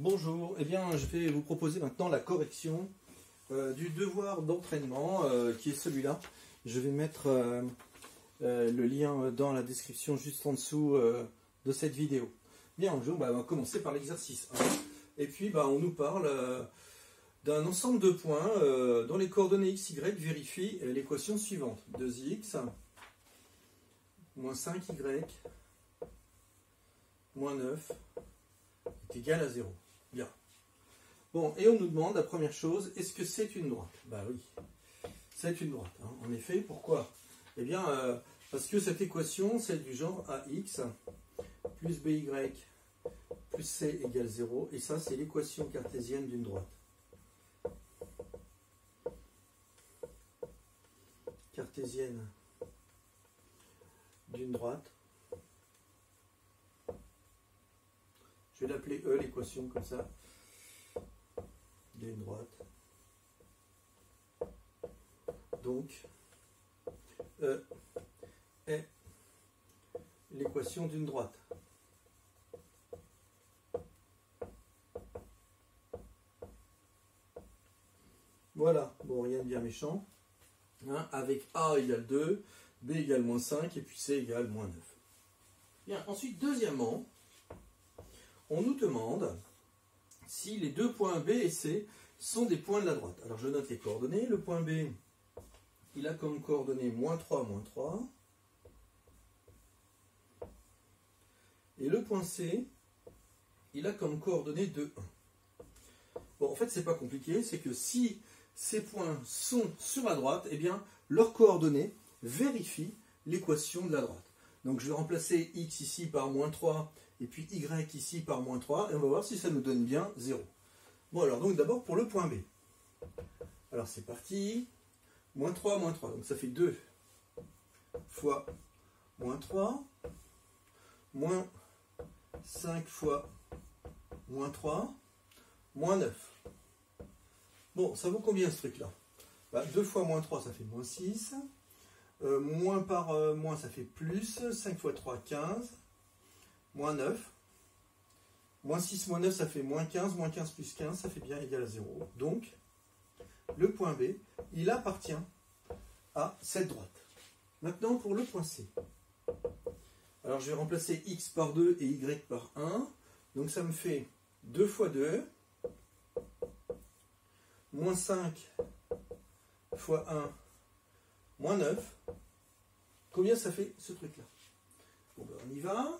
Bonjour, eh bien je vais vous proposer maintenant la correction du devoir d'entraînement qui est celui-là. Je vais mettre le lien dans la description juste en dessous de cette vidéo. Bien, on va commencer par l'exercice 1. Et puis on nous parle d'un ensemble de points dont les coordonnées x, y vérifient l'équation suivante. 2x moins 5y moins 9 est égal à 0. Bien. Bon, et on nous demande la première chose, est-ce que c'est une droite? Bah oui, c'est une droite. Hein. En effet, pourquoi? Eh bien, parce que cette équation, c'est du genre ax plus by plus c égale 0. Et ça, c'est l'équation cartésienne d'une droite. Cartésienne d'une droite. Je vais l'appeler E, l'équation, comme ça. D'une droite. Donc, E est l'équation d'une droite. Voilà, bon, rien de bien méchant. Hein, avec A égale 2, B égale moins 5, et puis C égale moins 9. Bien, ensuite, deuxièmement, on nous demande si les deux points B et C sont des points de la droite. Alors je note les coordonnées. Le point B, il a comme coordonnées moins 3, moins 3. Et le point C, il a comme coordonnées 2, 1. Bon, en fait, c'est pas compliqué. C'est que si ces points sont sur la droite, eh bien, leurs coordonnées vérifient l'équation de la droite. Donc je vais remplacer x ici par moins 3 et puis y ici par moins 3 et on va voir si ça nous donne bien 0. Bon alors donc d'abord pour le point B. Alors c'est parti. Moins 3, moins 3. Donc ça fait 2 fois moins 3 moins 5 fois moins 3 moins 9. Bon, ça vaut combien ce truc-là? 2 fois moins 3, ça fait moins 6. Moins par moins, ça fait plus. 5 fois 3, 15. Moins 9. Moins 6, moins 9, ça fait moins 15. Moins 15 plus 15, ça fait bien égal à 0. Donc, le point B, il appartient à cette droite. Maintenant, pour le point C. Alors, je vais remplacer x par 2 et y par 1. Donc, ça me fait 2 fois 2. Moins 5 fois 1. Moins 9. Combien ça fait ce truc-là? Bon, on y va.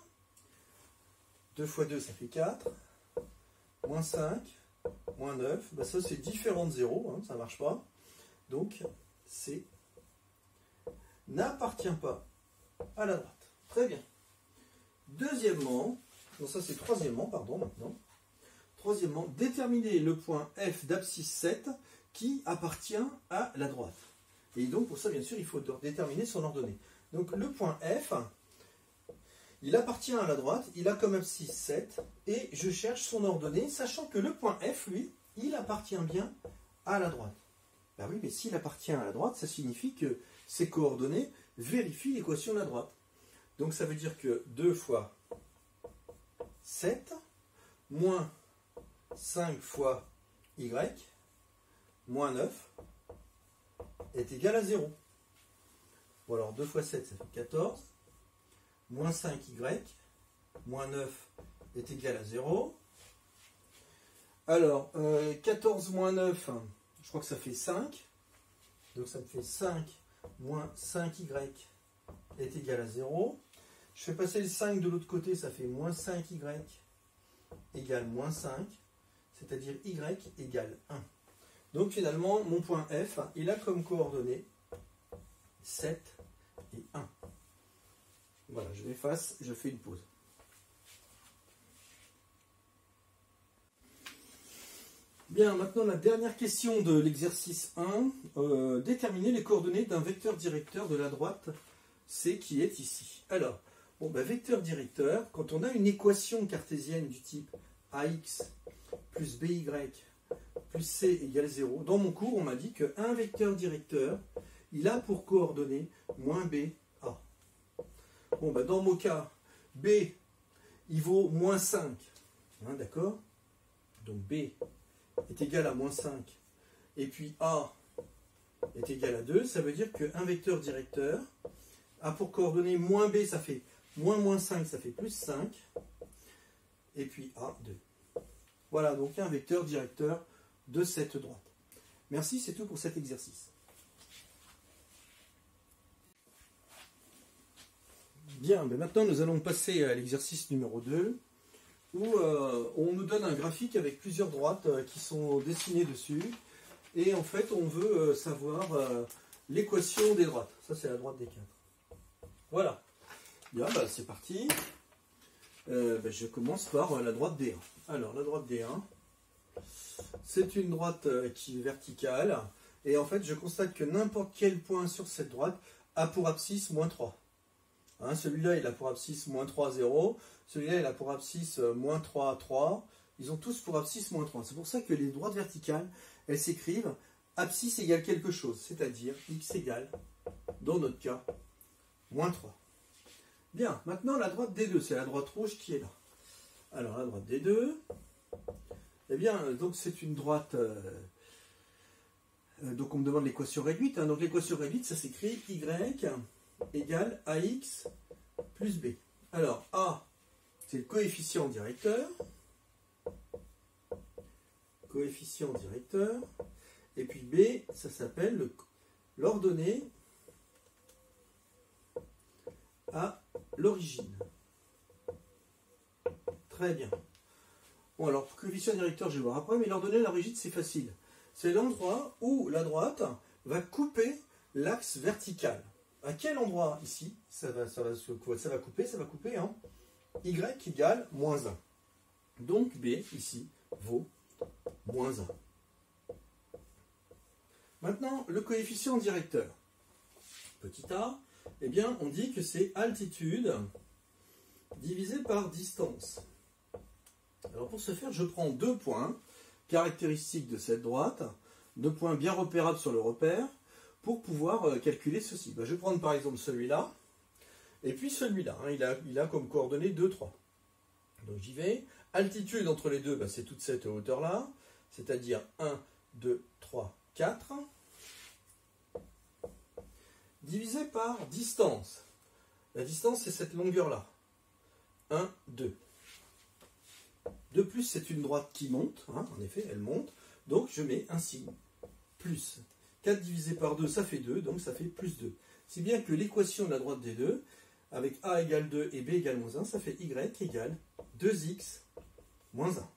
2 fois 2, ça fait 4. Moins 5. Moins 9. Ça, c'est différent de 0. Hein, ça ne marche pas. Donc, C n'appartient pas à la droite. Très bien. Deuxièmement, non, ça c'est troisièmement, pardon, maintenant. Troisièmement, déterminer le point F d'abscisse 7 qui appartient à la droite. Et donc, pour ça, bien sûr, il faut déterminer son ordonnée. Donc, le point F, il appartient à la droite, il a comme abscisse 7, et je cherche son ordonnée, sachant que le point F, lui, il appartient bien à la droite. Ben oui, mais s'il appartient à la droite, ça signifie que ses coordonnées vérifient l'équation de la droite. Donc, ça veut dire que 2 fois 7, moins 5 fois y, moins 9, est égal à 0. Bon alors 2 fois 7, ça fait 14. Moins 5y, moins 9 est égal à 0. Alors, 14 moins 9, je crois que ça fait 5. Donc ça me fait 5 moins 5y est égal à 0. Je fais passer le 5 de l'autre côté, ça fait moins 5y égale moins 5. C'est-à-dire y égale 1. Donc finalement, mon point F, il a comme coordonnées 7 et 1. Voilà, je l'efface, je fais une pause. Bien, maintenant la dernière question de l'exercice 1. Déterminer les coordonnées d'un vecteur directeur de la droite C qui est ici. Alors, vecteur directeur, quand on a une équation cartésienne du type AX plus BY plus C égale 0. Dans mon cours, on m'a dit qu'un vecteur directeur, il a pour coordonnées moins B, A. Dans mon cas, B, il vaut moins 5. Hein, d'accord? donc B est égal à moins 5, et puis A est égal à 2, ça veut dire qu'un vecteur directeur a pour coordonnée moins B, ça fait moins 5, ça fait plus 5, et puis A, 2. Voilà, donc un vecteur directeur de cette droite. Merci, c'est tout pour cet exercice. Bien, mais maintenant nous allons passer à l'exercice numéro 2, où on nous donne un graphique avec plusieurs droites qui sont dessinées dessus, et en fait on veut savoir l'équation des droites. Ça c'est la droite des 4. Voilà. Bien, bah, c'est parti. Je commence par la droite D1. Alors la droite D1, c'est une droite qui est verticale, et en fait je constate que n'importe quel point sur cette droite a pour abscisse moins 3. Hein, celui-là il a pour abscisse moins 3, 0, celui-là il a pour abscisse moins 3, 3, ils ont tous pour abscisse moins 3. C'est pour ça que les droites verticales, elles s'écrivent abscisse égale quelque chose, c'est-à-dire x égale, dans notre cas, moins 3. Bien, maintenant la droite D2, c'est la droite rouge qui est là. Alors la droite D2, eh bien, donc c'est une droite, donc on me demande l'équation réduite, hein, donc l'équation réduite, ça s'écrit y égale ax plus b. Alors A, c'est le coefficient directeur, et puis B, ça s'appelle l'ordonnée à l'origine. Très bien. Bon, alors, coefficient directeur, je vais voir après, mais l'ordonnée à l'origine, c'est facile. C'est l'endroit où la droite va couper l'axe vertical. À quel endroit ici ça va couper hein, y égale moins 1. Donc B, ici, vaut moins 1. Maintenant, le coefficient directeur. Petit a, eh bien, on dit que c'est altitude divisé par distance. Alors pour ce faire, je prends 2 points caractéristiques de cette droite, 2 points bien repérables sur le repère, pour pouvoir calculer ceci. Je vais prendre par exemple celui-là, et puis celui-là. Hein, il a comme coordonnées 2, 3. Donc j'y vais. Altitude entre les deux, c'est toute cette hauteur-là, c'est-à-dire 1, 2, 3, 4. Divisé par distance. La distance, c'est cette longueur-là. 1, 2. De plus, c'est une droite qui monte. Hein, en effet, elle monte. Donc, je mets un signe. Plus. 4 divisé par 2, ça fait 2. Donc, ça fait plus 2. Si bien que l'équation de la droite des deux, avec a égale 2 et b égale moins 1, ça fait y égale 2x moins 1.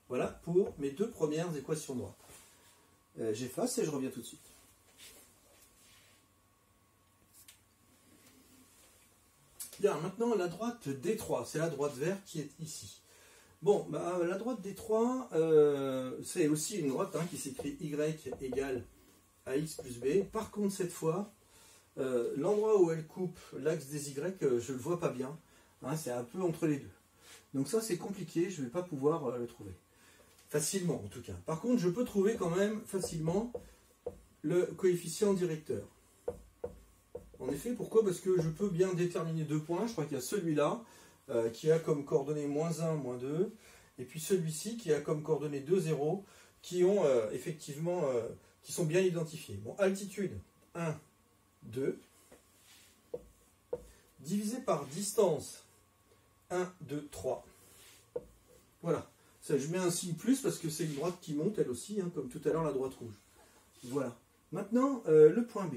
Voilà pour mes 2 premières équations droites. J'efface et je reviens tout de suite. Bien, maintenant la droite D3, c'est la droite verte qui est ici. Bon, la droite D3, c'est aussi une droite qui s'écrit y égale ax plus b. Par contre, cette fois, l'endroit où elle coupe l'axe des y, je ne le vois pas bien. Hein, c'est un peu entre les deux. Donc ça, c'est compliqué, je ne vais pas pouvoir le trouver. Facilement, en tout cas. Par contre, je peux trouver quand même facilement le coefficient directeur. En effet, pourquoi? Parce que je peux bien déterminer 2 points. Je crois qu'il y a celui-là qui a comme coordonnées moins 1, moins 2. Et puis celui-ci qui a comme coordonnées 2, 0, qui ont effectivement, qui sont bien identifiés. Bon, altitude 1, 2. Divisé par distance 1, 2, 3. Voilà. Ça, je mets un signe plus parce que c'est une droite qui monte elle aussi, hein, comme tout à l'heure la droite rouge. Voilà. Maintenant, le point B.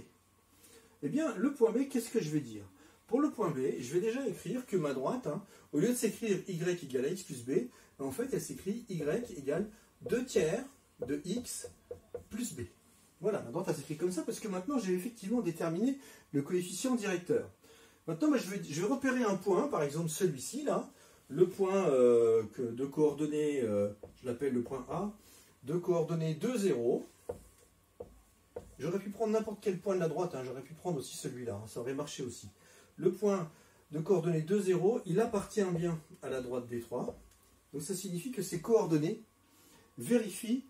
Eh bien, le point B, qu'est-ce que je vais dire? Pour le point B, je vais déjà écrire que ma droite, au lieu de s'écrire y égale ax plus b, en fait, elle s'écrit y égale 2 tiers de x plus b. Voilà, ma droite, elle s'écrit comme ça parce que maintenant, j'ai effectivement déterminé le coefficient directeur. Maintenant, je vais repérer un point, par exemple celui-ci, là, le point de coordonnées, je l'appelle le point A, de coordonnées 2, 0. J'aurais pu prendre n'importe quel point de la droite, j'aurais pu prendre aussi celui-là, ça aurait marché aussi. Le point de coordonnées 2, 0, il appartient bien à la droite D3. Donc ça signifie que ces coordonnées vérifient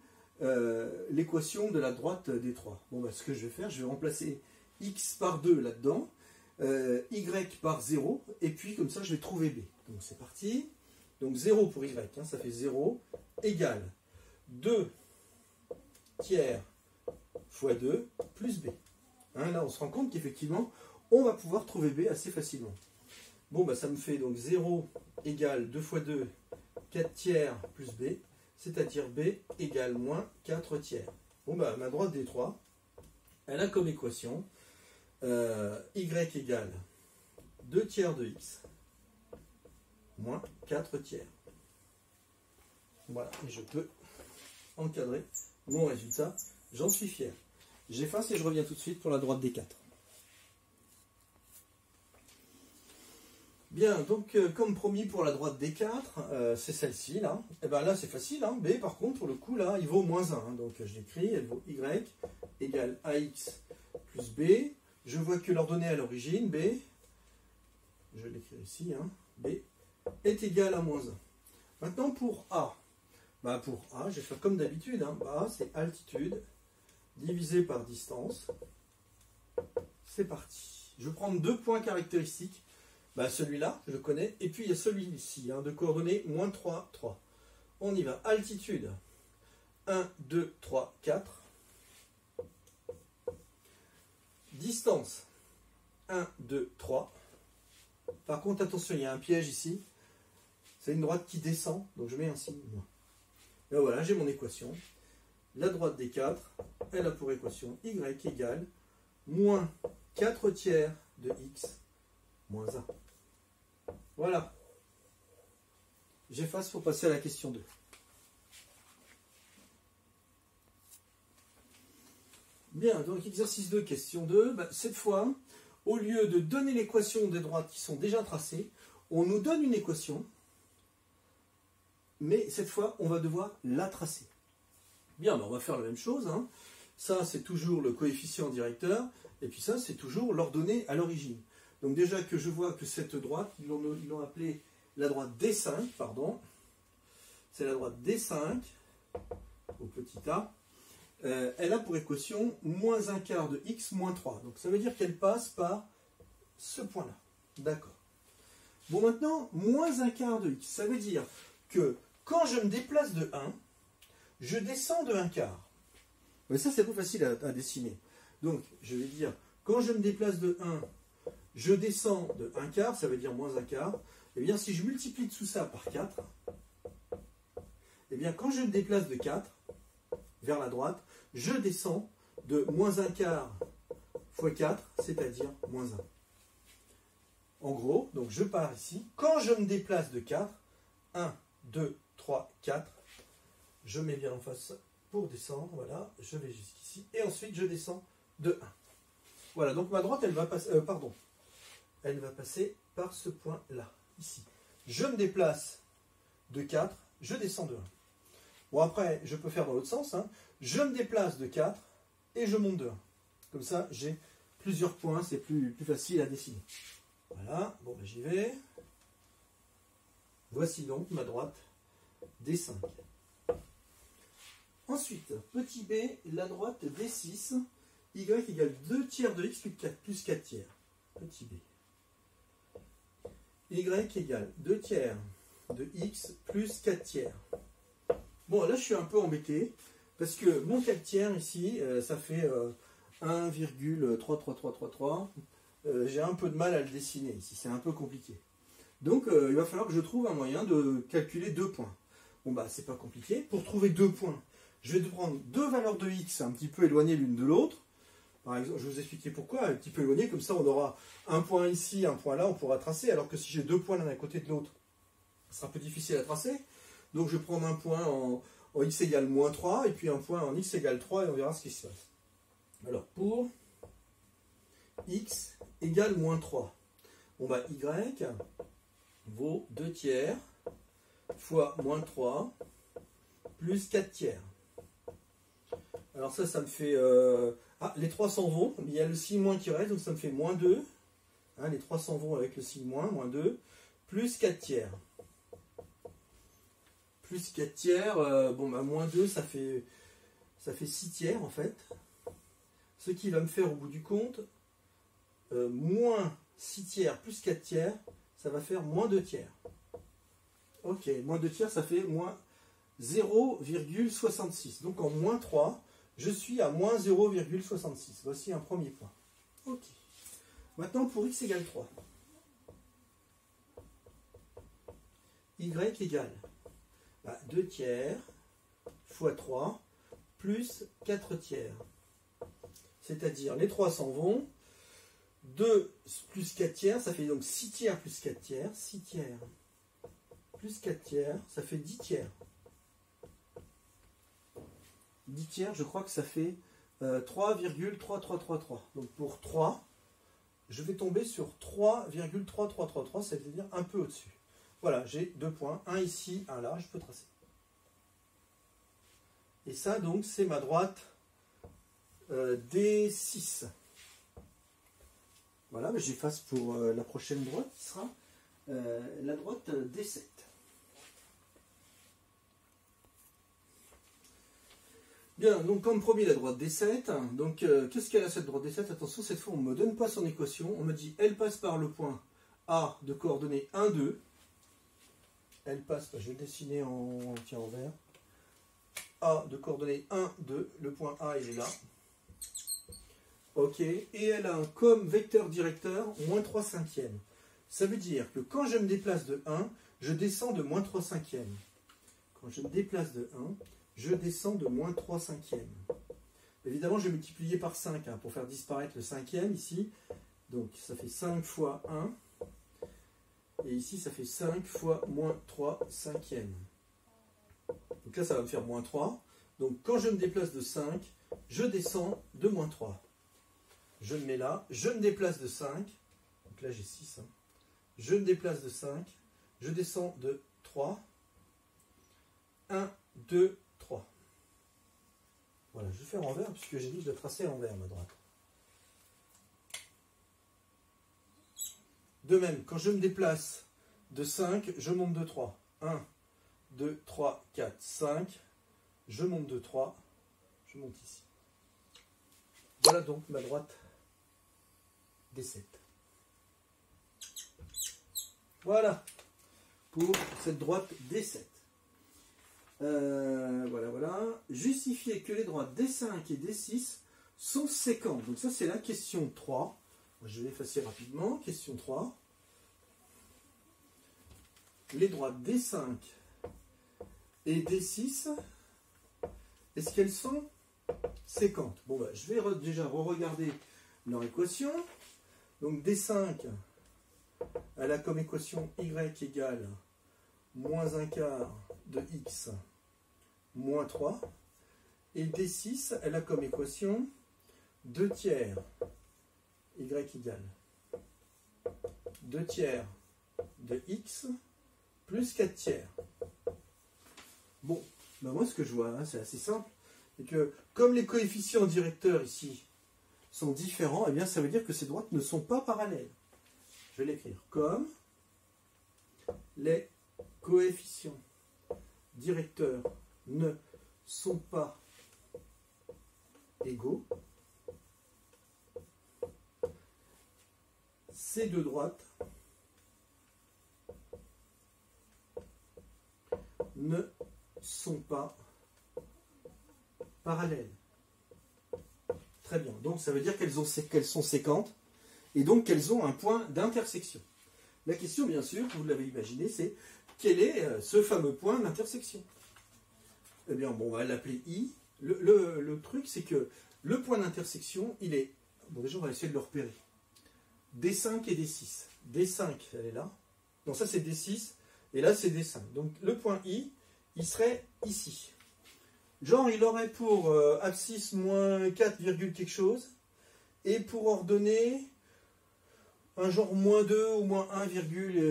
l'équation de la droite D3. Bon, ce que je vais faire, je vais remplacer x par 2 là-dedans, y par 0, et puis comme ça je vais trouver b. Donc c'est parti. Donc 0 pour y, hein, ça fait 0, égale 2 tiers fois 2 plus b. Hein, là, on se rend compte qu'effectivement, on va pouvoir trouver b assez facilement. Bon, bah, ça me fait donc 0 égale 2 fois 2, 4 tiers plus b, c'est-à-dire b égale moins 4 tiers. Bon, bah, ma droite des 3, elle a comme équation y égale 2 tiers de x moins 4 tiers. Voilà, et je peux encadrer mon résultat. J'en suis fier. J'efface et je reviens tout de suite pour la droite des 4. Bien, donc comme promis pour la droite des 4, c'est celle-ci là. Et bien là c'est facile, hein. B par contre pour le coup là il vaut moins 1. Hein. Donc je l'écris, elle vaut y égale ax plus b. Je vois que l'ordonnée à l'origine, b, je l'écris ici, hein, b est égal à moins 1. Maintenant pour a, bah, pour a je vais faire comme d'habitude, hein. A c'est altitude divisé par distance. C'est parti. Je vais prendre deux points caractéristiques. Bah, celui-là, je le connais. Et puis il y a celui-ci, hein, de coordonnées moins 3, 3. On y va. Altitude 1, 2, 3, 4. Distance 1, 2, 3. Par contre, attention, il y a un piège ici. C'est une droite qui descend, donc je mets un signe moins. Là voilà, j'ai mon équation. La droite des 4, elle a pour équation y égale moins 4 tiers de x moins 1. Voilà. J'efface pour passer à la question 2. Bien, donc exercice 2, question 2. Bah, cette fois, au lieu de donner l'équation des droites qui sont déjà tracées, on nous donne une équation, mais cette fois, on va devoir la tracer. Bien, bah, on va faire la même chose. Hein. Ça, c'est toujours le coefficient directeur, et puis ça, c'est toujours l'ordonnée à l'origine. Donc déjà que je vois que cette droite, ils l'ont appelée la droite D5, pardon. C'est la droite D5, au petit a. Elle a pour équation moins un quart de x moins 3. Donc ça veut dire qu'elle passe par ce point-là. D'accord. Bon, maintenant, moins un quart de x. Ça veut dire que quand je me déplace de 1, je descends de 1 quart. Mais ça, c'est plus facile à dessiner. Donc, je vais dire, quand je me déplace de 1, je descends de 1 quart, ça veut dire moins 1 quart. Eh bien, si je multiplie dessous ça par 4, eh bien, quand je me déplace de 4 vers la droite, je descends de moins 1 quart fois 4, c'est-à-dire moins 1. En gros, donc je pars ici. Quand je me déplace de 4, 1, 2, 3, 4, je mets bien en face pour descendre. Voilà, je vais jusqu'ici. Et ensuite, je descends de 1. Voilà, donc ma droite, elle va passer... elle va passer par ce point-là, ici. Je me déplace de 4, je descends de 1. Bon, après, je peux faire dans l'autre sens. Hein. Je me déplace de 4 et je monte de 1. Comme ça, j'ai plusieurs points, c'est plus facile à dessiner. Voilà, bon, ben, j'y vais. Voici donc ma droite D5. Ensuite, petit b, la droite D6, y égale 2 tiers de x plus 4 tiers. Petit b. Y égale 2 tiers de x plus 4 tiers. Bon, là, je suis un peu embêté, parce que mon 4 tiers, ici, ça fait 1,33333. J'ai un peu de mal à le dessiner, ici, c'est un peu compliqué. Donc, il va falloir que je trouve un moyen de calculer 2 points. Bon, bah, c'est pas compliqué. Pour trouver 2 points, je vais prendre deux valeurs de x un petit peu éloignées l'une de l'autre. Par exemple, je vais vous expliquer pourquoi, un petit peu éloignées, comme ça, on aura un point ici, un point là, on pourra tracer, alors que si j'ai 2 points l'un à côté de l'autre, ce sera un peu difficile à tracer. Donc je vais prendre un point en x égale moins 3 et puis un point en x égale 3 et on verra ce qui se passe. Alors pour x égale moins 3, bon bah y vaut 2 tiers fois moins 3 plus 4 tiers. Alors ça me fait... les 3 s'en vont, il y a le signe moins qui reste, donc ça me fait moins 2. Hein, les 3 s'en vont avec le signe moins 2, plus 4 tiers. Plus 4 tiers, bon bah moins 2, ça fait 6 tiers en fait. Ce qui va me faire au bout du compte, moins 6 tiers plus 4 tiers, ça va faire moins 2 tiers. Ok, moins 2 tiers, ça fait moins 0,66. Donc en moins 3, je suis à moins 0,66. Voici un premier point. Ok. Maintenant pour x égale 3. Y égale 2 tiers fois 3 plus 4 tiers. C'est-à-dire les 3 s'en vont. 2 plus 4 tiers, ça fait donc 6 tiers plus 4 tiers. 6 tiers plus 4 tiers, ça fait 10 tiers. 10 tiers, je crois que ça fait 3,3333. Donc pour 3, je vais tomber sur 3,3333, c'est-à-dire un peu au-dessus. Voilà, j'ai 2 points, un ici, un là, je peux tracer. Et ça, donc, c'est ma droite D6. Voilà, mais j'efface pour la prochaine droite, qui sera la droite D7. Bien, donc comme promis, la droite D7. Donc, qu'est-ce qu'elle a cette droite D7? Attention, cette fois, on ne me donne pas son équation. On me dit, elle passe par le point A de coordonnées 1, 2. Elle passe, je vais le dessiner en vert. A de coordonnées 1, 2. Le point A, il est là. Ok, et elle a comme vecteur directeur moins 3 cinquièmes. Ça veut dire que quand je me déplace de 1, je descends de moins 3 cinquièmes. Quand je me déplace de 1, je descends de moins 3 cinquièmes. Évidemment, je vais multiplier par 5 pour faire disparaître le cinquième ici. Donc, ça fait 5 fois 1. Et ici, ça fait 5 fois moins 3 cinquièmes. Donc là, ça va me faire moins 3. Donc, quand je me déplace de 5, je descends de moins 3. Je me mets là, je me déplace de 5. Donc là, j'ai 6. Je me déplace de 5. Je descends de 3. 1, 2, 3. Voilà, je vais faire en vert, puisque j'ai dit que je dois tracer en vert, ma droite. De même, quand je me déplace de 5, je monte de 3. 1, 2, 3, 4, 5. Je monte de 3. Je monte ici. Voilà donc ma droite D7. Voilà pour cette droite D7. Voilà. Justifier que les droites D5 et D6 sont séquentes. Donc ça, c'est la question 3. Je vais effacer rapidement. Question 3. Les droites D5 et D6, est-ce qu'elles sont séquentes? Bon, je vais déjà re-regarder leur équation. Donc D5, elle a comme équation y égale moins un quart de x moins 3. Et D6, elle a comme équation 2 tiers y égale 2 tiers de x plus 4 tiers. Bon, moi ce que je vois, c'est assez simple. C'est que comme les coefficients directeurs ici sont différents, eh bien ça veut dire que ces droites ne sont pas parallèles. Je vais l'écrire comme les coefficients directeurs ne sont pas égaux. Ces deux droites ne sont pas parallèles. Très bien. Donc ça veut dire qu'elles sont séquentes et donc qu'elles ont un point d'intersection. La question, bien sûr, vous l'avez imaginé, c'est quel est ce fameux point d'intersection? Eh bien, bon, on va l'appeler I. Le truc, c'est que le point d'intersection, il est... Bon, déjà, on va essayer de le repérer. D5 et D6. D5, elle est là. Non, ça, c'est D6. Et là, c'est D5. Donc, le point I, il serait ici. Genre, il aurait pour abscisse moins 4, quelque chose. Et pour ordonnée, un genre moins 2 ou moins 1,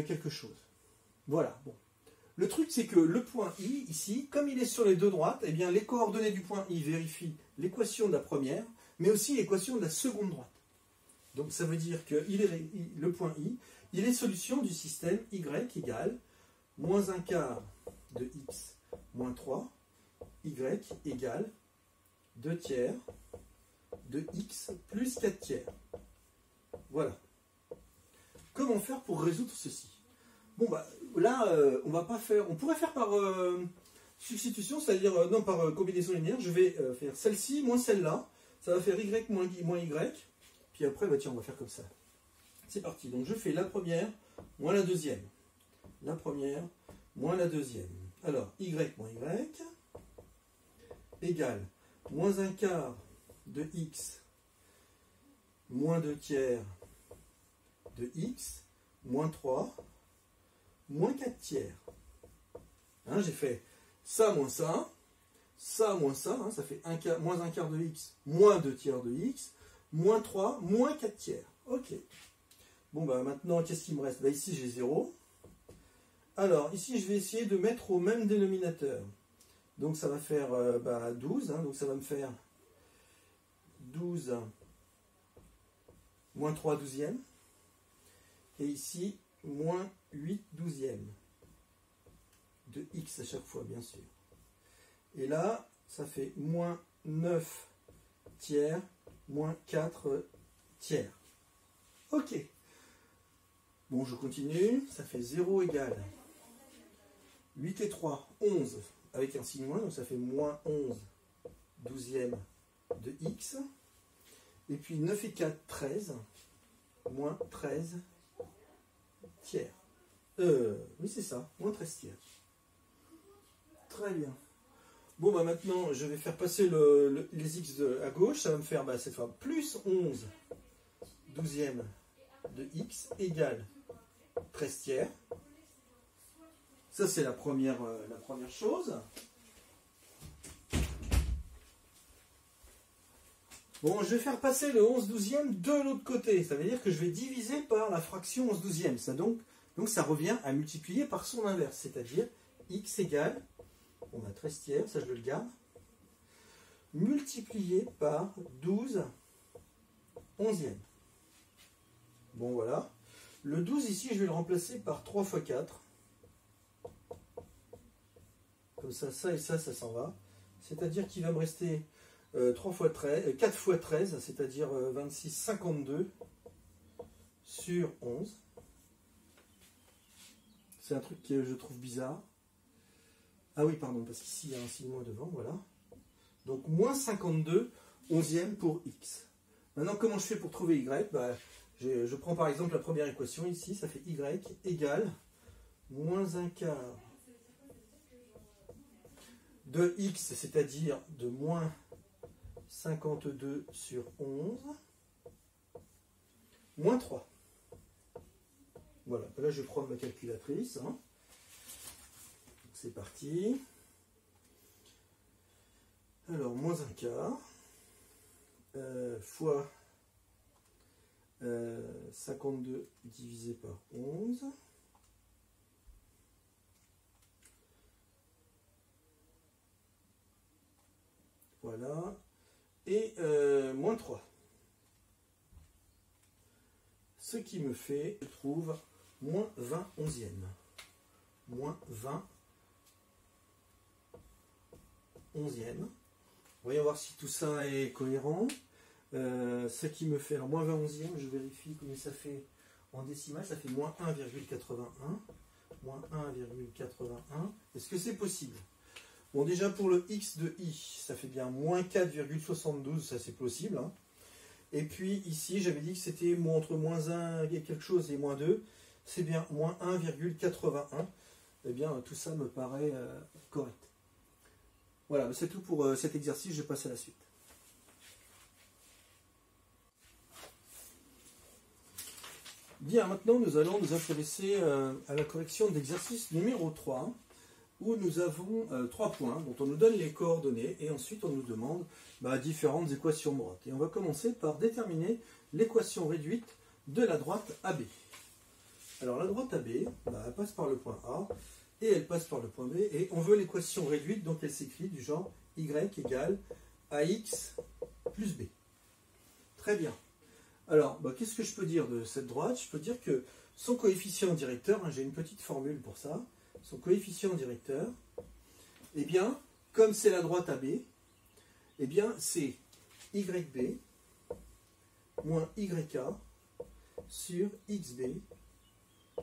quelque chose. Voilà, bon. Le truc, c'est que le point I, ici, comme il est sur les deux droites, eh bien, les coordonnées du point I vérifient l'équation de la première, mais aussi l'équation de la seconde droite. Donc, ça veut dire que le point I, il est solution du système Y égale moins un quart de x moins 3, Y égale 2 tiers de x plus 4 tiers. Voilà. Comment faire pour résoudre ceci? Bon, bah, là, on va pas faire... On pourrait faire par substitution, c'est-à-dire, non, par combinaison linéaire. Je vais faire celle-ci moins celle-là. Ça va faire y moins y. Puis après, bah, tiens, on va faire comme ça. C'est parti. Donc, je fais la première moins la deuxième. La première moins la deuxième. Alors, y moins y égale moins un quart de x moins 2 tiers de x moins 3 moins 4 tiers. Hein, j'ai fait ça moins ça moins ça, hein, ça fait moins un quart de x moins 2 tiers de x moins 3 moins 4 tiers. Ok. Bon, bah maintenant, qu'est-ce qu'il me reste? Bah, ici, j'ai 0. Alors, ici, je vais essayer de mettre au même dénominateur. Donc, ça va faire 12. Hein, donc, ça va me faire 12 moins 3 douzièmes. Et ici, moins 8 douzièmes. De x à chaque fois, bien sûr. Et là, ça fait moins 9 tiers, moins 4 tiers. Ok. Bon, je continue. Ça fait 0 égale 8 et 3, 11, avec un signe moins, donc ça fait moins 11 douzièmes de x. Et puis 9 et 4, 13, moins 13 tiers. Oui, c'est ça, moins 13 tiers. Très bien. Bon, bah maintenant, je vais faire passer les x à gauche. Ça va me faire, cette fois, plus 11 douzièmes de x égale 13 tiers. Ça, c'est la première chose. Bon, je vais faire passer le 11 douzième de l'autre côté. Ça veut dire que je vais diviser par la fraction 11 douzième. Ça, donc, ça revient à multiplier par son inverse. C'est-à-dire x égale, on a 13 tiers, ça je le garde, multiplié par 12 onzièmes. Bon, voilà. Le 12 ici, je vais le remplacer par 3 fois 4. Comme ça, ça et ça s'en va. C'est-à-dire qu'il va me rester 4 fois 13, c'est-à-dire 26, 52 sur 11. C'est un truc que je trouve bizarre. Ah oui, pardon, parce qu'ici, il y a un signe moins devant, voilà. Donc, moins 52 onzièmes pour x. Maintenant, comment je fais pour trouver y? Je prends par exemple la première équation ici, ça fait y égale moins un quart de x, c'est-à-dire de moins 52 sur 11, moins 3. Voilà, là je vais prendre ma calculatrice. Hein. C'est parti. Alors, moins un quart fois 52 divisé par 11. Voilà. Et moins 3. Ce qui me fait, je trouve, moins 20 onzièmes. Moins 20 onzièmes. Voyons voir si tout ça est cohérent. Ce qui me fait, alors moins 20 onzièmes, je vérifie combien ça fait en décimale, ça fait moins 1,81. Moins 1,81. Est-ce que c'est possible? Bon, déjà pour le x de i, ça fait bien moins 4,72, ça c'est possible. Hein. Et puis ici, j'avais dit que c'était entre moins 1 et quelque chose et moins 2. C'est bien moins 1,81. Eh bien, tout ça me paraît correct. Voilà, c'est tout pour cet exercice, je passe à la suite. Bien, maintenant nous allons nous intéresser à la correction d'exercice numéro 3, où nous avons 3 points dont on nous donne les coordonnées, et ensuite on nous demande différentes équations droites. Et on va commencer par déterminer l'équation réduite de la droite AB. Alors la droite AB, elle passe par le point A, et elle passe par le point B, et on veut l'équation réduite, donc elle s'écrit du genre y égale ax plus b. Très bien. Alors, qu'est-ce que je peux dire de cette droite? Je peux dire que son coefficient directeur, hein, j'ai une petite formule pour ça, son coefficient directeur, eh bien, comme c'est la droite AB, eh bien, c'est YB moins YA sur XB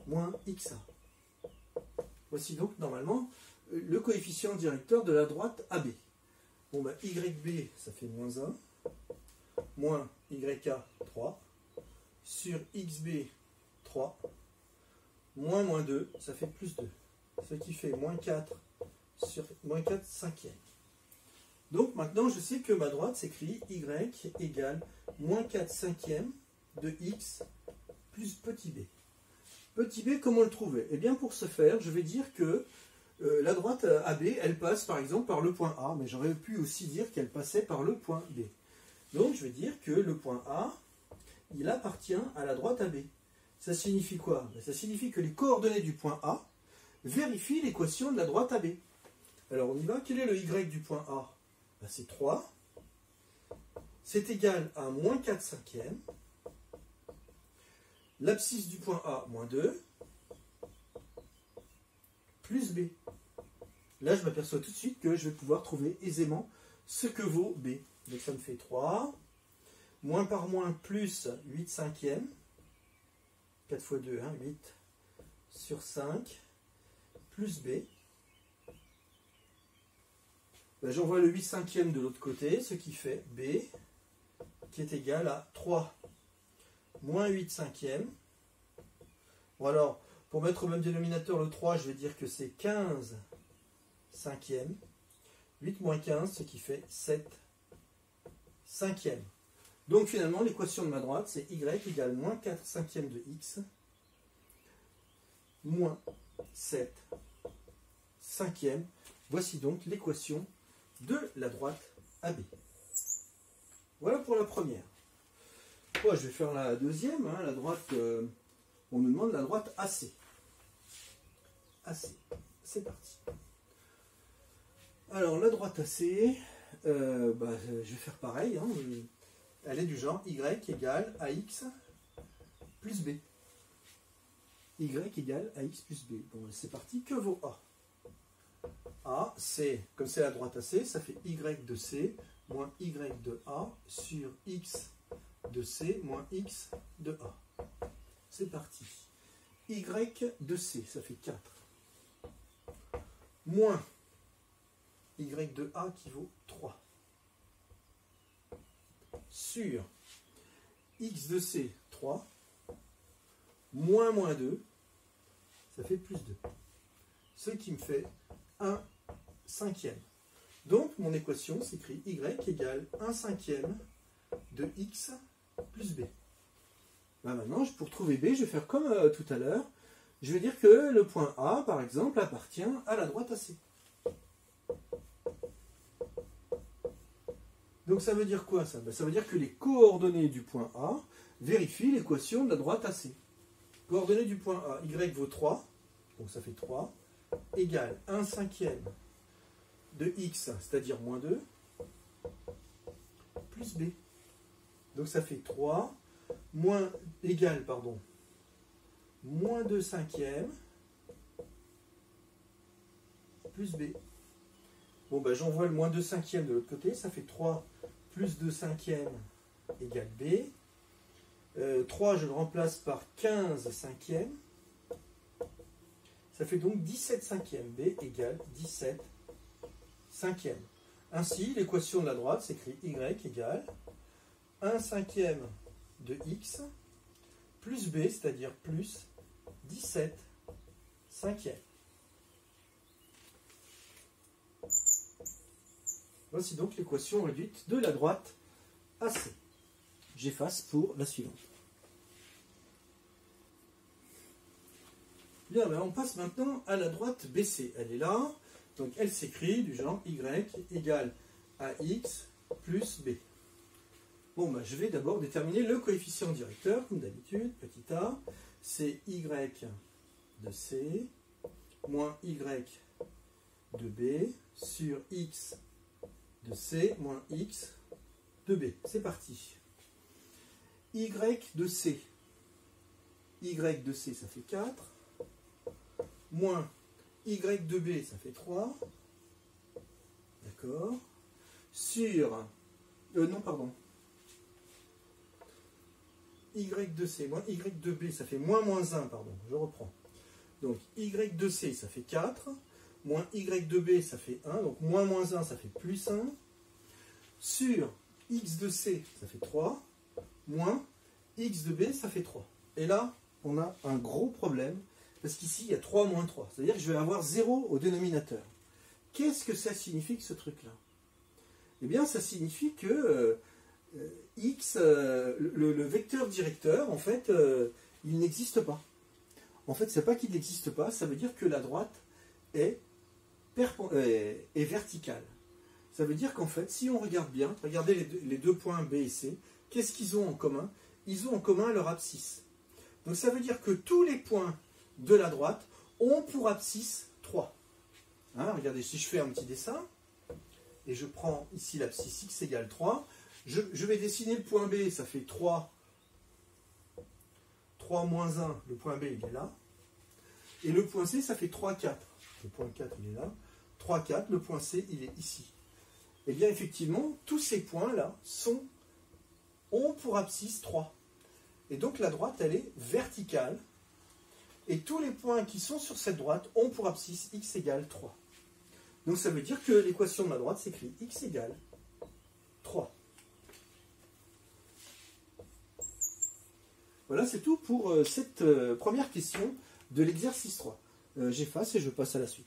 moins XA. Voici donc normalement le coefficient directeur de la droite AB. Bon, ben, YB, ça fait moins 1, moins YA, 3, sur XB, 3, moins 2, ça fait plus 2. Ce qui fait moins 4 sur moins 4 cinquième. Donc maintenant, je sais que ma droite s'écrit Y égale moins 4 cinquièmes de X plus petit b. Petit b, comment le trouver? Eh bien, pour ce faire, je vais dire que la droite AB, elle passe par exemple par le point A, mais j'aurais pu aussi dire qu'elle passait par le point B. Donc, je vais dire que le point A, il appartient à la droite AB. Ça signifie quoi? Ça signifie que les coordonnées du point A vérifient l'équation de la droite AB. Alors, on y va. Quel est le Y du point A? Ben, c'est 3. C'est égal à moins 4 cinquièmes. L'abscisse du point A, moins 2. Plus B. Là, je m'aperçois tout de suite que je vais pouvoir trouver aisément ce que vaut B. Donc, ça me fait 3. Moins par moins, plus 8 cinquièmes. 4 fois 2, hein, 8 sur 5. Plus B. Ben, j'envoie le 8 cinquième de l'autre côté, ce qui fait B, qui est égal à 3 moins 8 cinquièmes. Bon alors, pour mettre au même dénominateur le 3, je vais dire que c'est 15 cinquièmes. 8 moins 15, ce qui fait 7 cinquièmes. Donc finalement, l'équation de ma droite, c'est Y égale moins 4 cinquièmes de X, moins 7 cinquièmes. Voici donc l'équation de la droite AB. Voilà pour la première. Bon, je vais faire la deuxième, hein, la droite, on nous demande la droite AC. AC, c'est parti. Alors la droite AC, je vais faire pareil, hein, elle est du genre Y égale AX plus B. Y égale AX plus B. Bon, c'est parti, que vaut A? A, c'est, comme c'est la droite AC, ça fait Y de C moins Y de A sur X de C moins X de A. C'est parti. Y de C, ça fait 4. Moins Y de A qui vaut 3. Sur X de C, 3. Moins 2, ça fait plus 2. Ce qui me fait 1 cinquième. Donc, mon équation s'écrit Y égale 1 cinquième de X plus B. Ben maintenant, pour trouver B, je vais faire comme tout à l'heure. Je vais dire que le point A, par exemple, appartient à la droite AC. Donc, ça veut dire quoi, ça? Ben, ça veut dire que les coordonnées du point A vérifient l'équation de la droite AC. Coordonnées du point A, Y vaut 3, donc ça fait 3, égale 1 cinquième de X, c'est-à-dire moins 2, plus B. Donc ça fait 3, moins, égal, pardon, moins 2 cinquièmes, plus B. Bon, ben j'envoie le moins 2 cinquièmes de l'autre côté, ça fait 3 plus 2 cinquièmes égale B. 3, je le remplace par 15 cinquièmes. Ça fait donc 17 cinquièmes. B égale 17 cinquièmes. Ainsi, l'équation de la droite s'écrit Y égale 1 cinquième de X plus B, c'est-à-dire plus 17 cinquièmes. Voici donc l'équation réduite de la droite AC. J'efface pour la suivante. Bien, ben on passe maintenant à la droite BC. Elle est là, donc elle s'écrit du genre Y égale AX plus B. Bon, ben je vais d'abord déterminer le coefficient directeur, comme d'habitude, petit a, c'est Y de C moins Y de B sur X de C moins X de B. C'est parti. Y de C. Y de C, ça fait 4. Moins Y de B, ça fait 3. D'accord. Sur... non, pardon. Y de C moins Y de B, ça fait moins 1, pardon. Je reprends. Donc y de c, ça fait 4. Moins y de b, ça fait 1. Donc moins 1, ça fait plus 1. Sur x de c, ça fait 3. Moins x de b, ça fait 3. Et là, on a un gros problème. Parce qu'ici, il y a 3 moins 3. C'est-à-dire que je vais avoir 0 au dénominateur. Qu'est-ce que ça signifie que ce truc-là? Eh bien, ça signifie que x, le vecteur directeur, en fait, il n'existe pas. En fait, c'est pas qu'il n'existe pas, ça veut dire que la droite est verticale. Ça veut dire qu'en fait, si on regarde bien, regardez les deux points B et C, qu'est-ce qu'ils ont en commun? Ils ont en commun leur abscisse. Donc ça veut dire que tous les points de la droite ont pour abscisse 3. Hein, regardez, si je fais un petit dessin, et je prends ici l'abscisse x égale 3, je vais dessiner le point B, ça fait 3 moins 1, le point B il est là, et le point C ça fait 3, 4. Le point 4 il est là, 3, 4, le point C il est ici. Et bien effectivement, tous ces points-là ont pour abscisse 3. Et donc la droite elle est verticale, et tous les points qui sont sur cette droite ont pour abscisse x égale 3. Donc ça veut dire que l'équation de la droite s'écrit x égale 3. Voilà, c'est tout pour cette première question de l'exercice 3. J'efface et je passe à la suite.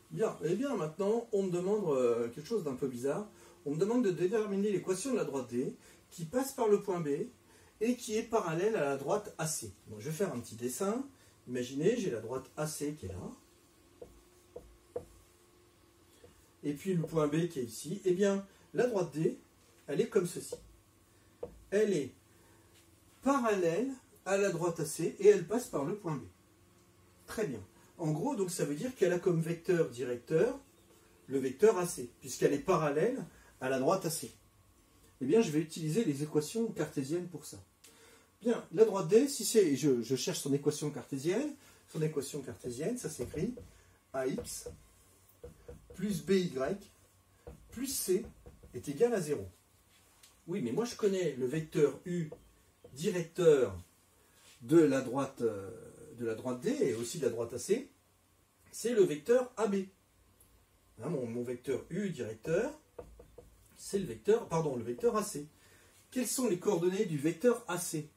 Bien, et bien maintenant, on me demande quelque chose d'un peu bizarre. On me demande de déterminer l'équation de la droite D qui passe par le point B et qui est parallèle à la droite AC. Bon, je vais faire un petit dessin. Imaginez, j'ai la droite AC qui est là. Et puis le point B qui est ici. Eh bien, la droite D, elle est comme ceci. Elle est parallèle à la droite AC et elle passe par le point B. Très bien. En gros, donc ça veut dire qu'elle a comme vecteur directeur le vecteur AC, puisqu'elle est parallèle à la droite AC. Eh bien, je vais utiliser les équations cartésiennes pour ça. Bien, la droite D, si c'est, je cherche son équation cartésienne, ça s'écrit AX plus BY plus C est égal à 0. Oui, mais moi je connais le vecteur U directeur de la droite D et aussi de la droite AC, c'est le vecteur AB. Hein, mon vecteur U directeur, c'est le vecteur AC. Quelles sont les coordonnées du vecteur AC?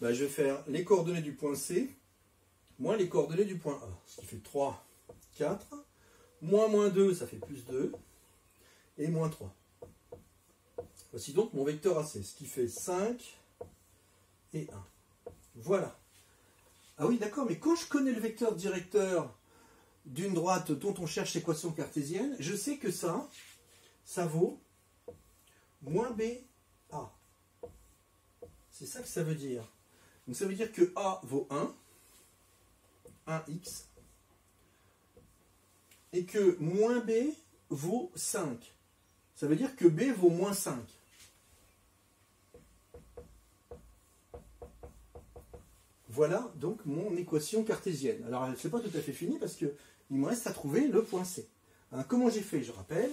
Ben, je vais faire les coordonnées du point C moins les coordonnées du point A, ce qui fait 3, 4, moins 2, ça fait plus 2, et moins 3. Voici donc mon vecteur AC, ce qui fait 5 et 1. Voilà. Ah oui, d'accord, mais quand je connais le vecteur directeur d'une droite dont on cherche l'équation cartésienne, je sais que ça vaut moins BA. C'est ça que ça veut dire. Donc ça veut dire que A vaut 1x, et que moins B vaut 5. Ça veut dire que B vaut moins 5. Voilà donc mon équation cartésienne. Alors, ce n'est pas tout à fait fini parce qu'il me reste à trouver le point C. Hein, comment j'ai fait? Je rappelle.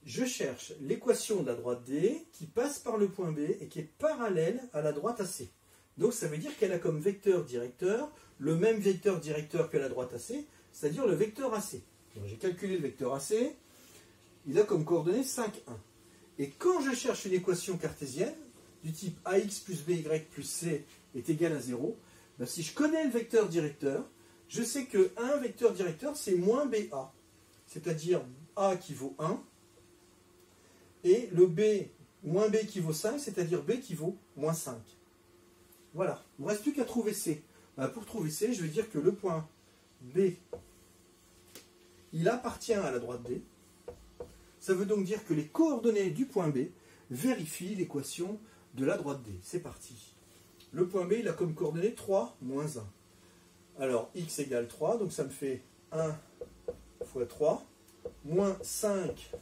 Je cherche l'équation de la droite D qui passe par le point B et qui est parallèle à la droite AC. Donc, ça veut dire qu'elle a comme vecteur directeur le même vecteur directeur que la droite AC, c'est-à-dire le vecteur AC. J'ai calculé le vecteur AC. Il a comme coordonnée 5, 1. Et quand je cherche une équation cartésienne, du type AX plus BY plus C est égal à 0, ben si je connais le vecteur directeur, je sais que un vecteur directeur, c'est moins BA. C'est-à-dire A qui vaut 1, et le B, moins B qui vaut 5, c'est-à-dire B qui vaut moins 5. Voilà. Il ne me reste plus qu'à trouver C. Ben pour trouver C, je vais dire que le point B, il appartient à la droite D. Ça veut donc dire que les coordonnées du point B vérifient l'équation de la droite D. C'est parti. Le point B, il a comme coordonnée 3, moins 1. Alors, x égale 3, donc ça me fait 1 fois 3, moins 5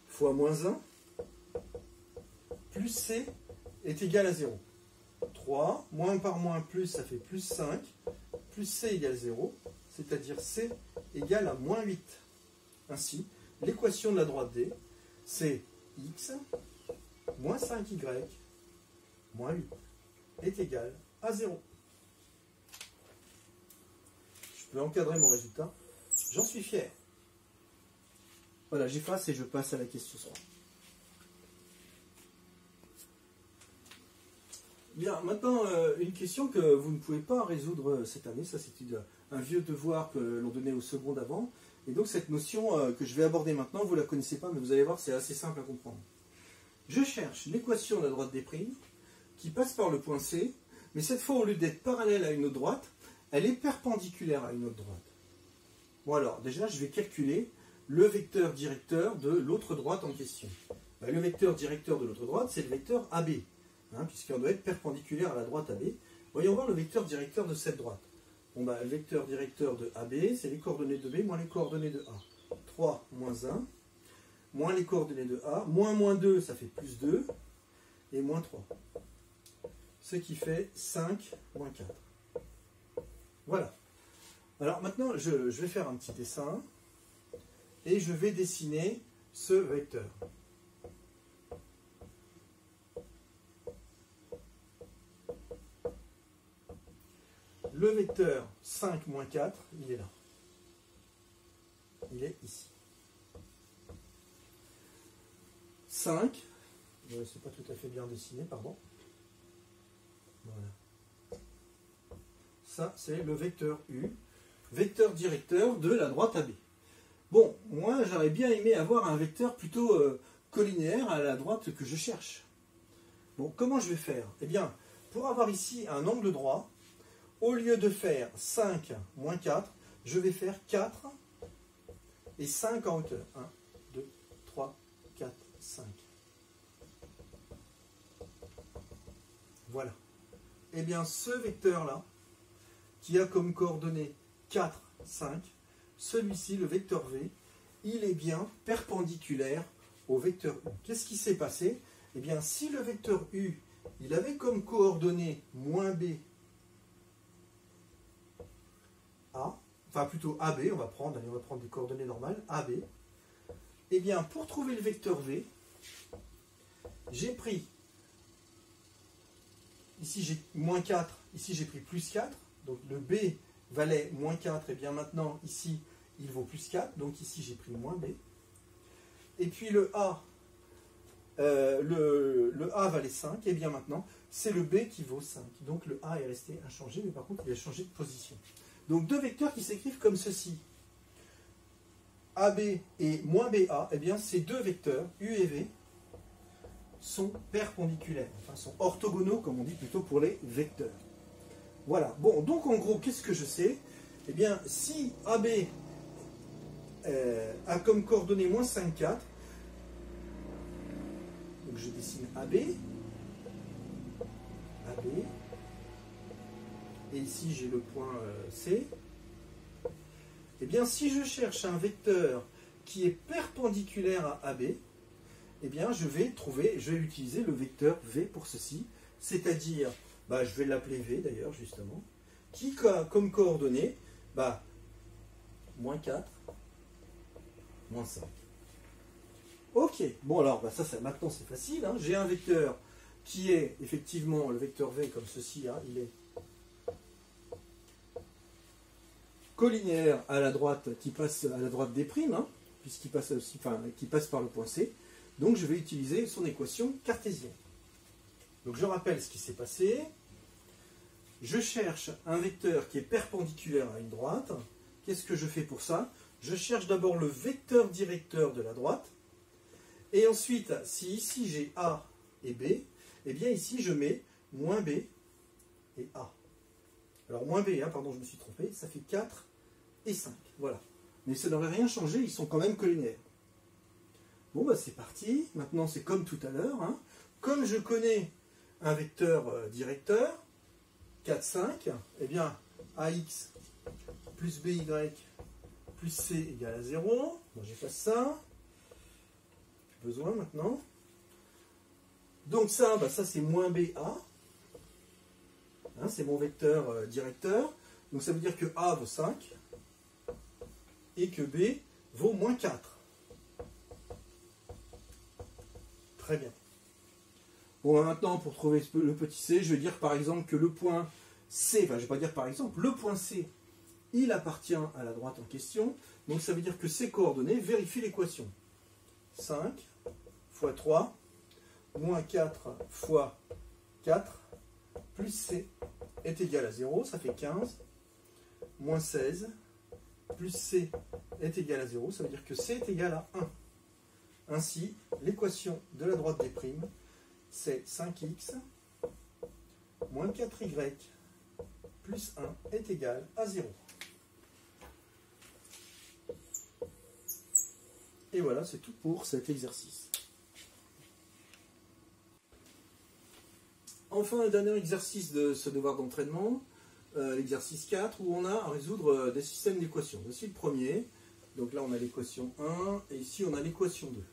fois moins 1, plus C est égal à 0. 3, moins par moins plus, ça fait plus 5, plus C égale 0, c'est-à-dire C égale à moins 8. Ainsi, l'équation de la droite D, c'est x moins 5y moins 8 est égal à 0. Je peux encadrer mon résultat. J'en suis fier. Voilà, j'efface et je passe à la question 3. Bien, maintenant, une question que vous ne pouvez pas résoudre cette année. Ça, c'était un vieux devoir que l'on donnait au second d'avant. Et donc, cette notion que je vais aborder maintenant, vous ne la connaissez pas, mais vous allez voir, c'est assez simple à comprendre. Je cherche l'équation de la droite des primes qui passe par le point C, mais cette fois, au lieu d'être parallèle à une autre droite, elle est perpendiculaire à une autre droite. Bon, alors, déjà, je vais calculer le vecteur directeur de l'autre droite en question. Le vecteur directeur de l'autre droite, c'est le vecteur AB. Puisqu'on doit être perpendiculaire à la droite AB. Voyons voir le vecteur directeur de cette droite. Bon, le vecteur directeur de AB, c'est les coordonnées de B moins les coordonnées de A. 3 moins 1, moins les coordonnées de A, moins 2, ça fait plus 2, et moins 3. Ce qui fait 5 moins 4. Voilà. Alors maintenant, je vais faire un petit dessin, et je vais dessiner ce vecteur. Le vecteur 5 moins 4, il est là. Il est ici. 5, c'est pas tout à fait bien dessiné, pardon. Voilà. Ça, c'est le vecteur U, vecteur directeur de la droite AB. Bon, moi, j'aurais bien aimé avoir un vecteur plutôt collinéaire à la droite que je cherche. Bon, comment je vais faire? Eh bien, pour avoir ici un angle droit, au lieu de faire 5 moins 4, je vais faire 4 et 5 en hauteur. 1, 2, 3, 4, 5. Voilà. Eh bien, ce vecteur-là, qui a comme coordonnées 4, 5, celui-ci, le vecteur V, il est bien perpendiculaire au vecteur U. Qu'est-ce qui s'est passé? Eh bien, si le vecteur U, il avait comme coordonnées moins B, A, enfin plutôt AB, on va prendre des coordonnées normales, AB, eh bien, pour trouver le vecteur V, j'ai pris, ici j'ai moins 4, ici j'ai pris plus 4, donc le B valait moins 4, et bien maintenant, ici, il vaut plus 4, donc ici j'ai pris moins B. Et puis le A, le A valait 5, et bien maintenant, c'est le B qui vaut 5. Donc le A est resté inchangé, mais par contre, il a changé de position. Donc deux vecteurs qui s'écrivent comme ceci. AB et moins BA, eh bien ces deux vecteurs, U et V, sont perpendiculaires, enfin sont orthogonaux, comme on dit plutôt pour les vecteurs. Voilà. Bon, donc en gros, qu'est-ce que je sais? Eh bien, si AB a comme coordonnée moins 5, 4, donc je dessine AB, et ici j'ai le point C, eh bien si je cherche un vecteur qui est perpendiculaire à AB, eh bien je vais utiliser le vecteur V pour ceci, c'est-à-dire, je vais l'appeler V d'ailleurs justement, qui a comme coordonnée, moins 4, moins 5. Ok, bon alors, maintenant c'est facile, hein. J'ai un vecteur qui est effectivement le vecteur V comme ceci, hein, il est collinéaire à la droite qui passe à la droite des primes, hein, puisqu'il passe aussi, qui passe par le point C. Donc je vais utiliser son équation cartésienne. Donc je rappelle ce qui s'est passé. Je cherche un vecteur qui est perpendiculaire à une droite. Qu'est-ce que je fais pour ça? Je cherche d'abord le vecteur directeur de la droite. Et ensuite, si ici j'ai A et B, eh bien ici je mets moins B et A. Alors moins B, pardon, je me suis trompé, ça fait 4 et 5. Voilà. Mais ça n'aurait rien changé, ils sont quand même collinéaires. Bon, c'est parti. Maintenant, c'est comme tout à l'heure. Hein. Comme je connais un vecteur directeur, 4, 5, eh bien, AX plus BY plus C égale à 0. Bon, j'efface ça. Plus besoin maintenant. Donc ça, ça c'est moins BA. Hein, c'est mon vecteur directeur. Donc ça veut dire que A vaut 5 et que B vaut moins 4. Très bien. Bon, maintenant, pour trouver le petit c, je vais dire par exemple que le point C, enfin je ne vais pas dire par exemple, le point C, il appartient à la droite en question. Donc ça veut dire que ces coordonnées vérifient l'équation. 5 fois 3, moins 4 fois 4, plus C est égal à 0, ça fait 15, moins 16, plus C est égal à 0, ça veut dire que C est égal à 1. Ainsi, l'équation de la droite des primes, c'est 5x moins 4y plus 1 est égal à 0. Et voilà, c'est tout pour cet exercice. Enfin, le dernier exercice de ce devoir d'entraînement, l'exercice 4, où on a à résoudre des systèmes d'équations. Voici le premier. Donc là, on a l'équation 1, et ici, on a l'équation 2.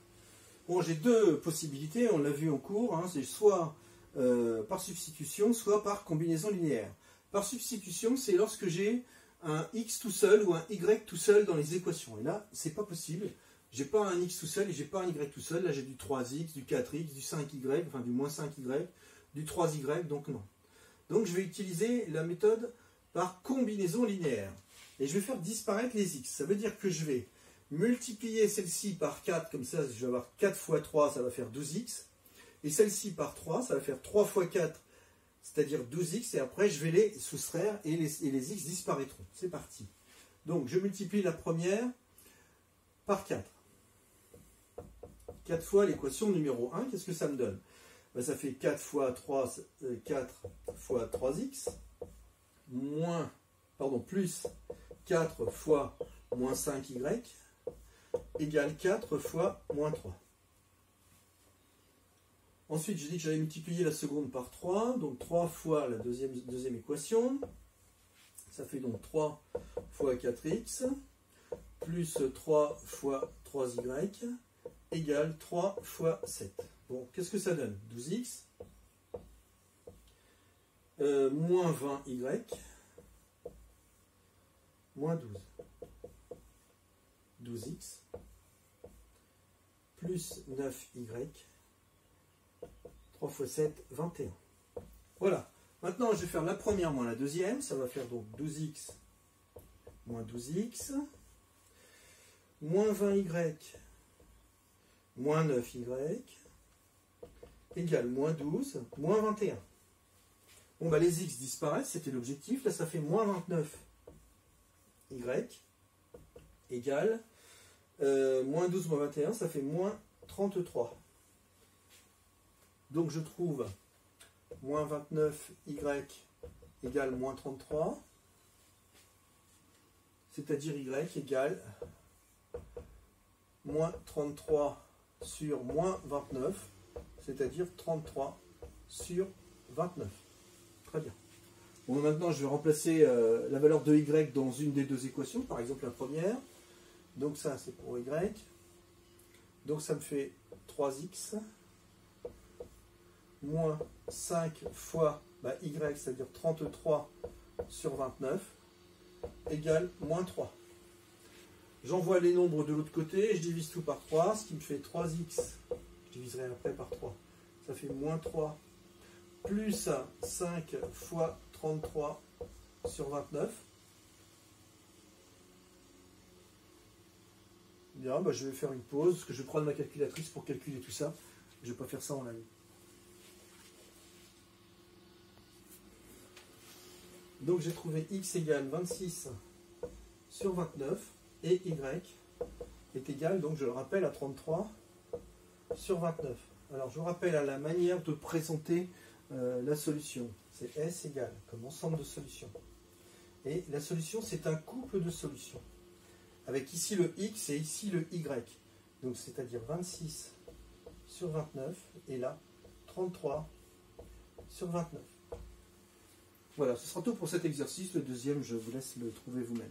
Bon, j'ai deux possibilités, on l'a vu en cours, hein, c'est soit par substitution, soit par combinaison linéaire. Par substitution, c'est lorsque j'ai un x tout seul ou un y tout seul dans les équations. Et là, c'est pas possible. J'ai pas un x tout seul et j'ai pas un y tout seul. Là, j'ai du 3x, du 4x, du 5y, enfin du moins 5y, du 3y, donc non. Donc, je vais utiliser la méthode par combinaison linéaire. Et je vais faire disparaître les x. Ça veut dire que je vais multiplier celle-ci par 4, comme ça, je vais avoir 4 fois 3, ça va faire 12x. Et celle-ci par 3, ça va faire 3 fois 4, c'est-à-dire 12x. Et après, je vais les soustraire et les x disparaîtront. C'est parti. Donc, je multiplie la première par 4. 4 fois l'équation numéro 1, qu'est-ce que ça me donne? Ben, ça fait 4 fois 3, 4 fois 3x, plus 4 fois moins 5y, égale 4 fois moins 3. Ensuite, j'ai dit que j'allais multiplier la seconde par 3, donc 3 fois la deuxième équation. Ça fait donc 3 fois 4x, plus 3 fois 3y, égale 3 fois 7. Bon, qu'est-ce que ça donne? 12x, moins 20y, moins 12. 12x, plus 9y, 3 fois 7, 21. Voilà. Maintenant, je vais faire la première moins la deuxième. Ça va faire donc 12x moins 12x, moins 20y, moins 9y, égale moins 12, moins 21. Bon, bah, les x disparaissent, c'était l'objectif. Là, ça fait moins 29y, égale moins 12 moins 21, ça fait moins 33. Donc je trouve moins 29y égale moins 33, c'est-à-dire y égale moins 33 sur moins 29, c'est-à-dire 33 sur 29. Très bien. Bon, maintenant je vais remplacer la valeur de y dans une des deux équations, par exemple la première. Donc ça c'est pour y. Donc ça me fait 3x moins 5 fois y, c'est-à-dire 33 sur 29, égale moins 3. J'envoie les nombres de l'autre côté, je divise tout par 3, ce qui me fait 3x, je diviserai après par 3, ça fait moins 3, plus 5 fois 33 sur 29. Bien, je vais faire une pause, parce que je vais prendre ma calculatrice pour calculer tout ça. Je ne vais pas faire ça en live. Donc j'ai trouvé x égale 26 sur 29 et y est égal, donc je le rappelle, à 33 sur 29. Alors je vous rappelle à la manière de présenter la solution. C'est S égale comme ensemble de solutions. Et la solution, c'est un couple de solutions. Avec ici le x et ici le y. Donc c'est-à-dire 26 sur 29 et là 33 sur 29. Voilà, ce sera tout pour cet exercice. Le deuxième, je vous laisse le trouver vous-même.